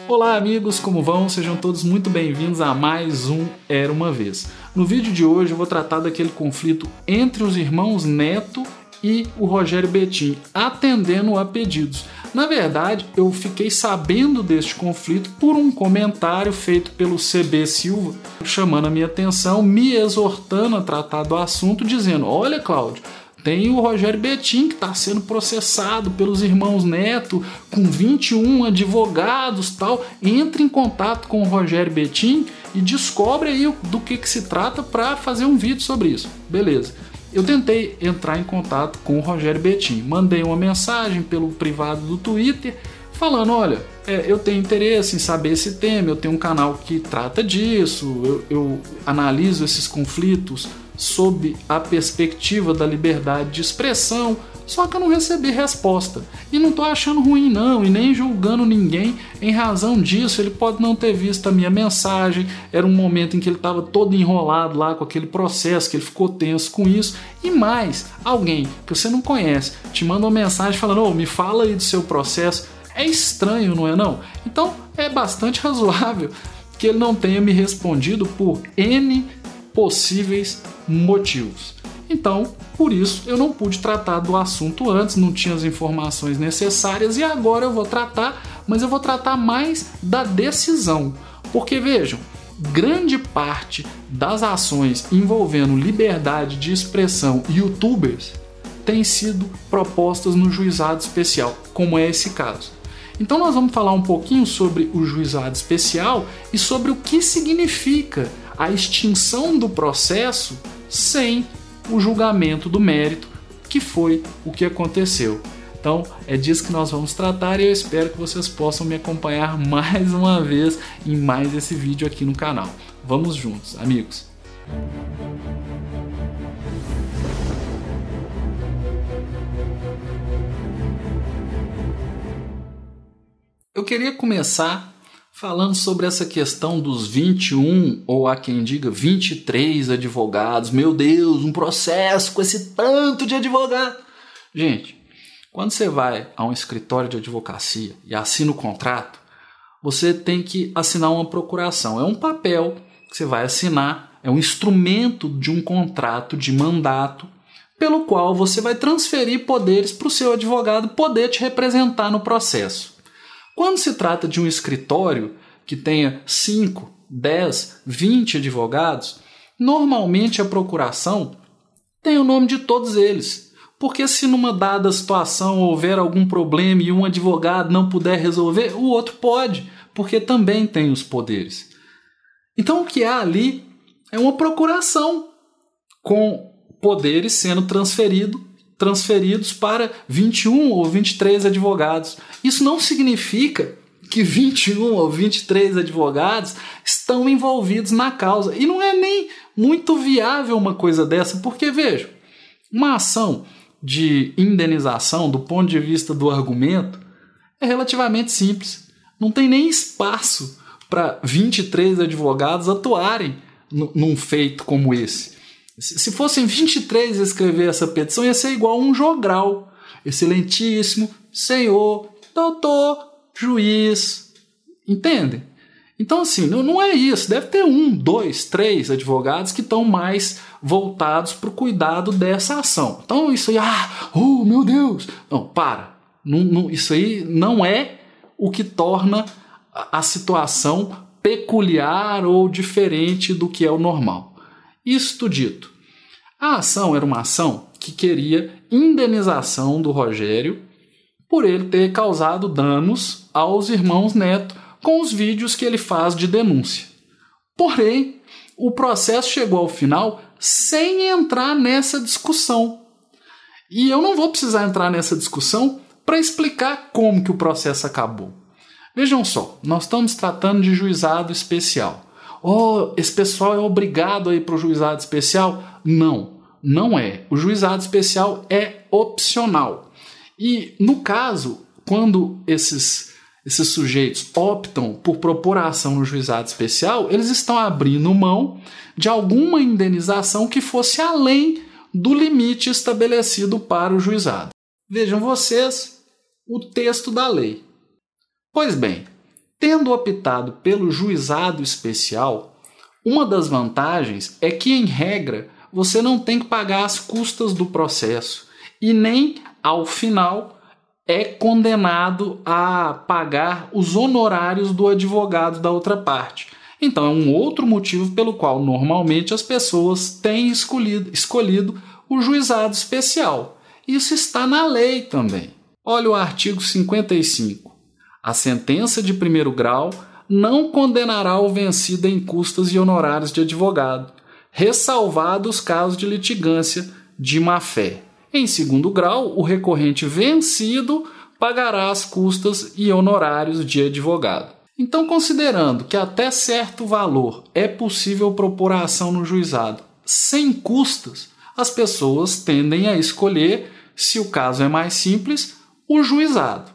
Olá amigos, como vão? Sejam todos muito bem-vindos a mais um Era Uma Vez. No vídeo de hoje eu vou tratar daquele conflito entre os irmãos Neto e o Rogério Bettim, atendendo a pedidos. Na verdade, eu fiquei sabendo deste conflito por um comentário feito pelo CB Silva, chamando a minha atenção, me exortando a tratar do assunto, dizendo: olha, Cláudio, tem o Rogério Bettim que está sendo processado pelos irmãos Neto com 21 advogados tal. Entre em contato com o Rogério Bettim e descobre aí do que se trata para fazer um vídeo sobre isso. Beleza. Eu tentei entrar em contato com o Rogério Bettim. Mandei uma mensagem pelo privado do Twitter falando: olha, eu tenho interesse em saber esse tema, eu tenho um canal que trata disso, eu analiso esses conflitos sob a perspectiva da liberdade de expressão, só que eu não recebi resposta. E não estou achando ruim não, e nem julgando ninguém em razão disso. Ele pode não ter visto a minha mensagem, era um momento em que ele estava todo enrolado lá com aquele processo, que ele ficou tenso com isso. E mais, alguém que você não conhece te manda uma mensagem falando: me fala aí do seu processo. É estranho, não é não? Então é bastante razoável que ele não tenha me respondido por N possíveis motivos. Então, por isso, eu não pude tratar do assunto antes, não tinha as informações necessárias, e agora eu vou tratar, mas eu vou tratar mais da decisão. Porque, vejam, grande parte das ações envolvendo liberdade de expressão e youtubers têm sido propostas no juizado especial, como é esse caso. Então nós vamos falar um pouquinho sobre o juizado especial e sobre o que significa a extinção do processo sem o julgamento do mérito, que foi o que aconteceu. Então é disso que nós vamos tratar e eu espero que vocês possam me acompanhar mais uma vez em mais esse vídeo aqui no canal. Vamos juntos, amigos! Eu queria começar falando sobre essa questão dos 21, ou há quem diga 23 advogados. Meu Deus, um processo com esse tanto de advogado. Gente, quando você vai a um escritório de advocacia e assina o contrato, você tem que assinar uma procuração. É um papel que você vai assinar, é um instrumento de um contrato de mandato, pelo qual você vai transferir poderes para o seu advogado poder te representar no processo. Quando se trata de um escritório que tenha 5, 10, 20 advogados, normalmente a procuração tem o nome de todos eles. Porque se numa dada situação houver algum problema e um advogado não puder resolver, o outro pode, porque também tem os poderes. Então o que há ali é uma procuração com poderes sendo transferidos para 21 ou 23 advogados. Isso não significa que 21 ou 23 advogados estão envolvidos na causa. E não é nem muito viável uma coisa dessa, porque, veja, uma ação de indenização, do ponto de vista do argumento, é relativamente simples. Não tem nem espaço para 23 advogados atuarem num feito como esse. Se fossem 23 a escrever essa petição, ia ser igual um jogral. Excelentíssimo, senhor, doutor, juiz. Entendem? Então, assim, não é isso. Deve ter 1, 2, 3 advogados que estão mais voltados para o cuidado dessa ação. Então, isso aí, meu Deus! Não, para. Isso aí não é o que torna a situação peculiar ou diferente do que é o normal. Isto dito, a ação era uma ação que queria indenização do Rogério por ele ter causado danos aos irmãos Neto com os vídeos que ele faz de denúncia. Porém, o processo chegou ao final sem entrar nessa discussão. E eu não vou precisar entrar nessa discussão para explicar como que o processo acabou. Vejam só, nós estamos tratando de juizado especial. Esse pessoal é obrigado a ir para o juizado especial? Não, não é. O juizado especial é opcional. E, no caso, quando esses sujeitos optam por propor a ação no juizado especial, eles estão abrindo mão de alguma indenização que fosse além do limite estabelecido para o juizado. Vejam vocês o texto da lei. Pois bem, Tendo optado pelo juizado especial, uma das vantagens é que, em regra, você não tem que pagar as custas do processo e nem, ao final, é condenado a pagar os honorários do advogado da outra parte. Então, é um outro motivo pelo qual, normalmente, as pessoas têm escolhido o juizado especial. Isso está na lei também. Olha o artigo 55. A sentença de primeiro grau não condenará o vencido em custas e honorários de advogado, ressalvados os casos de litigância de má-fé. Em segundo grau, o recorrente vencido pagará as custas e honorários de advogado. Então, considerando que até certo valor é possível propor a ação no juizado sem custas, as pessoas tendem a escolher, se o caso é mais simples, o juizado.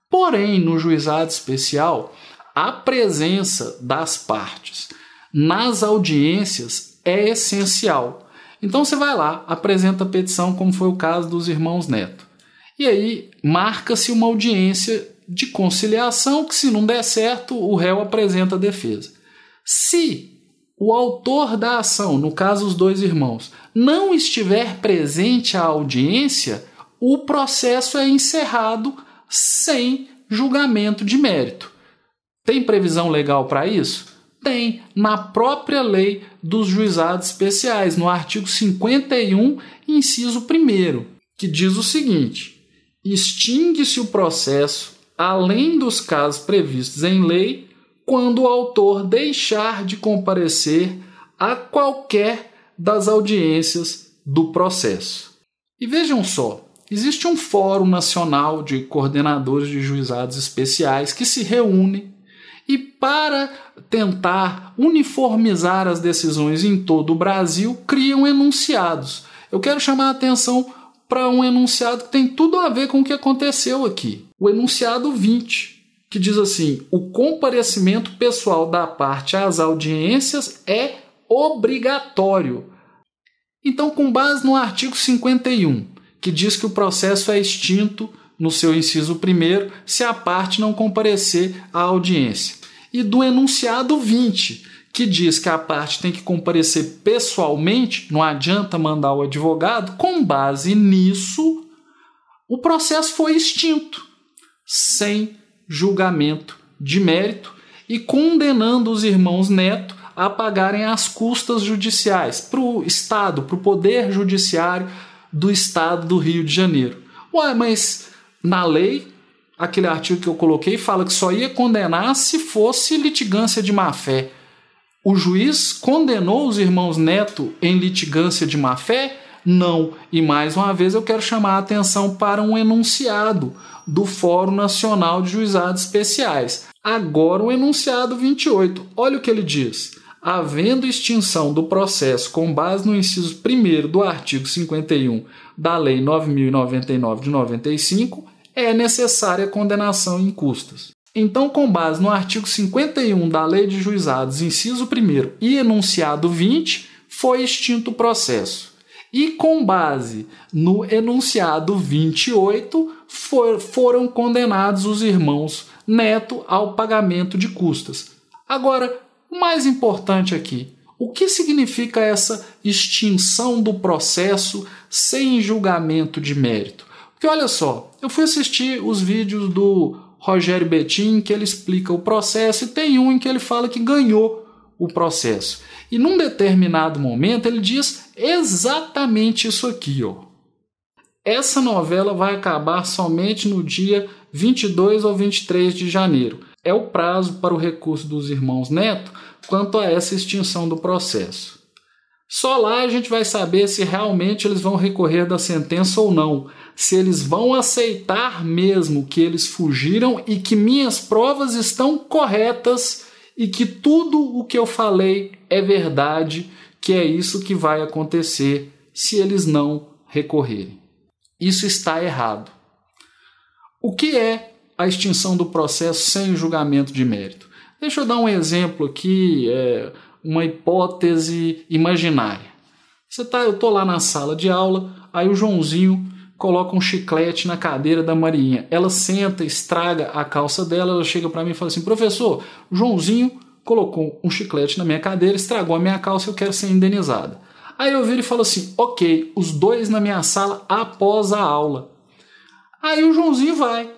Porém, no juizado especial, a presença das partes nas audiências é essencial. Então você vai lá, apresenta a petição, como foi o caso dos irmãos Neto. E aí marca-se uma audiência de conciliação que, se não der certo, o réu apresenta a defesa. Se o autor da ação, no caso os dois irmãos, não estiver presente à audiência, o processo é encerrado sem julgamento de mérito. Tem previsão legal para isso? Tem, na própria lei dos juizados especiais, no artigo 51, inciso 1º, que diz o seguinte: extingue-se o processo, além dos casos previstos em lei, quando o autor deixar de comparecer a qualquer das audiências do processo. E vejam só, existe um Fórum Nacional de Coordenadores de Juizados Especiais que se reúne e, para tentar uniformizar as decisões em todo o Brasil, criam enunciados. Eu quero chamar a atenção para um enunciado que tem tudo a ver com o que aconteceu aqui. O enunciado 20, que diz assim: o comparecimento pessoal da parte às audiências é obrigatório. Então, com base no artigo 51, que diz que o processo é extinto no seu inciso 1º se a parte não comparecer à audiência, e do enunciado 20, que diz que a parte tem que comparecer pessoalmente, não adianta mandar o advogado, com base nisso, o processo foi extinto, sem julgamento de mérito e condenando os irmãos Neto a pagarem as custas judiciais para o Estado, para o Poder Judiciário do Estado do Rio de Janeiro. Ué, mas na lei, aquele artigo que eu coloquei fala que só ia condenar se fosse litigância de má-fé. O juiz condenou os irmãos Neto em litigância de má-fé? Não. E mais uma vez eu quero chamar a atenção para um enunciado do Fórum Nacional de Juizados Especiais. Agora o enunciado 28. Olha o que ele diz. Havendo extinção do processo com base no inciso 1º do artigo 51 da Lei 9.099 de 95, é necessária a condenação em custas. Então, com base no artigo 51 da Lei de Juizados, inciso 1º e enunciado 20, foi extinto o processo. E com base no enunciado 28, foram condenados os irmãos Neto ao pagamento de custas. Agora, o mais importante aqui, o que significa essa extinção do processo sem julgamento de mérito? Porque olha só, eu fui assistir os vídeos do Rogério Betim, que ele explica o processo, e tem um em que ele fala que ganhou o processo. E num determinado momento ele diz exatamente isso aqui, ó. Essa novela vai acabar somente no dia 22 ou 23 de janeiro. É o prazo para o recurso dos irmãos Neto quanto a essa extinção do processo. Só lá a gente vai saber se realmente eles vão recorrer da sentença ou não, se eles vão aceitar mesmo que eles fugiram e que minhas provas estão corretas e que tudo o que eu falei é verdade, que é isso que vai acontecer se eles não recorrerem. Isso está errado. O que é a extinção do processo sem julgamento de mérito? Deixa eu dar um exemplo aqui, uma hipótese imaginária. Eu estou lá na sala de aula, aí o Joãozinho coloca um chiclete na cadeira da Mariinha. Ela senta, estraga a calça dela, ela chega para mim e fala assim: professor, Joãozinho colocou um chiclete na minha cadeira, estragou a minha calça, eu quero ser indenizada. Aí eu viro e falo assim: ok, os dois na minha sala após a aula. Aí o Joãozinho vai.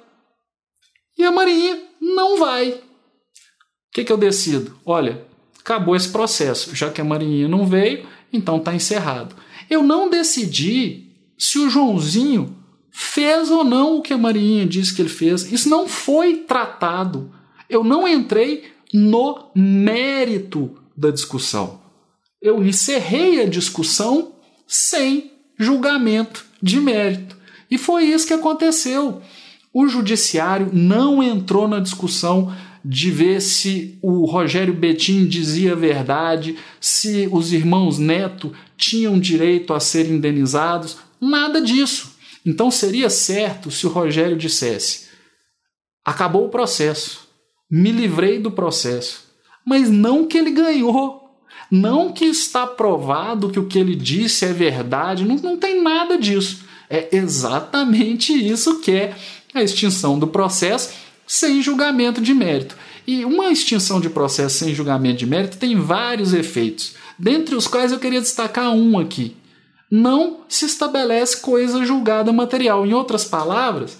E a Mariinha não vai. O que eu decido? Olha, acabou esse processo. Já que a Mariinha não veio, então está encerrado. Eu não decidi se o Joãozinho fez ou não o que a Mariinha disse que ele fez. Isso não foi tratado. Eu não entrei no mérito da discussão. Eu encerrei a discussão sem julgamento de mérito. E foi isso que aconteceu. O judiciário não entrou na discussão de ver se o Rogério Betim dizia a verdade, se os irmãos Neto tinham direito a serem indenizados. Nada disso. Então seria certo se o Rogério dissesse: acabou o processo, me livrei do processo, mas não que ele ganhou, não que está provado que o que ele disse é verdade, não tem nada disso. É exatamente isso que é a extinção do processo sem julgamento de mérito. E uma extinção de processo sem julgamento de mérito tem vários efeitos, dentre os quais eu queria destacar um aqui. Não se estabelece coisa julgada material. Em outras palavras,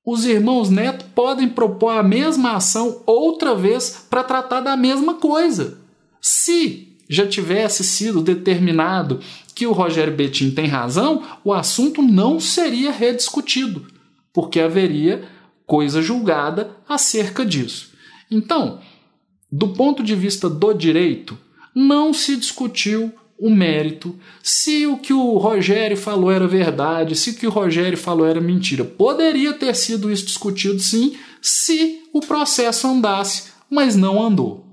os irmãos Neto podem propor a mesma ação outra vez para tratar da mesma coisa. Se já tivesse sido determinado que o Rogério Betim tem razão, o assunto não seria rediscutido, porque haveria coisa julgada acerca disso. Então, do ponto de vista do direito, não se discutiu o mérito, se o que o Rogério falou era verdade, se o que o Rogério falou era mentira. Poderia ter sido isso discutido, sim, se o processo andasse, mas não andou.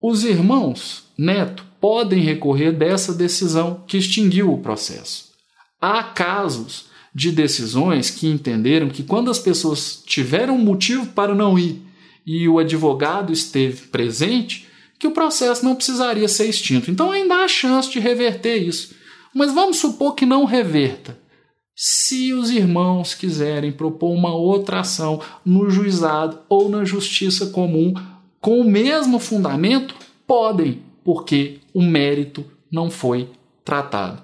Os irmãos Neto podem recorrer dessa decisão que extinguiu o processo. Há casos de decisões que entenderam que quando as pessoas tiveram motivo para não ir e o advogado esteve presente, que o processo não precisaria ser extinto. Então ainda há chance de reverter isso. Mas vamos supor que não reverta. Se os irmãos quiserem propor uma outra ação no juizado ou na justiça comum com o mesmo fundamento, podem, porque o mérito não foi tratado.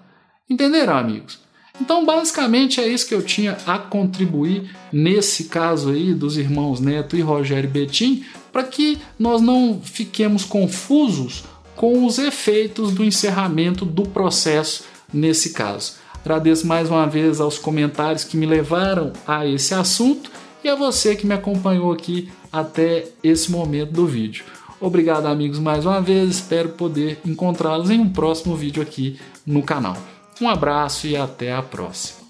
Entenderam, amigos? Então, basicamente, é isso que eu tinha a contribuir nesse caso aí dos irmãos Neto e Rogério Betim, para que nós não fiquemos confusos com os efeitos do encerramento do processo nesse caso. Agradeço mais uma vez aos comentários que me levaram a esse assunto e a você que me acompanhou aqui até esse momento do vídeo. Obrigado, amigos, mais uma vez. Espero poder encontrá-los em um próximo vídeo aqui no canal. Um abraço e até a próxima.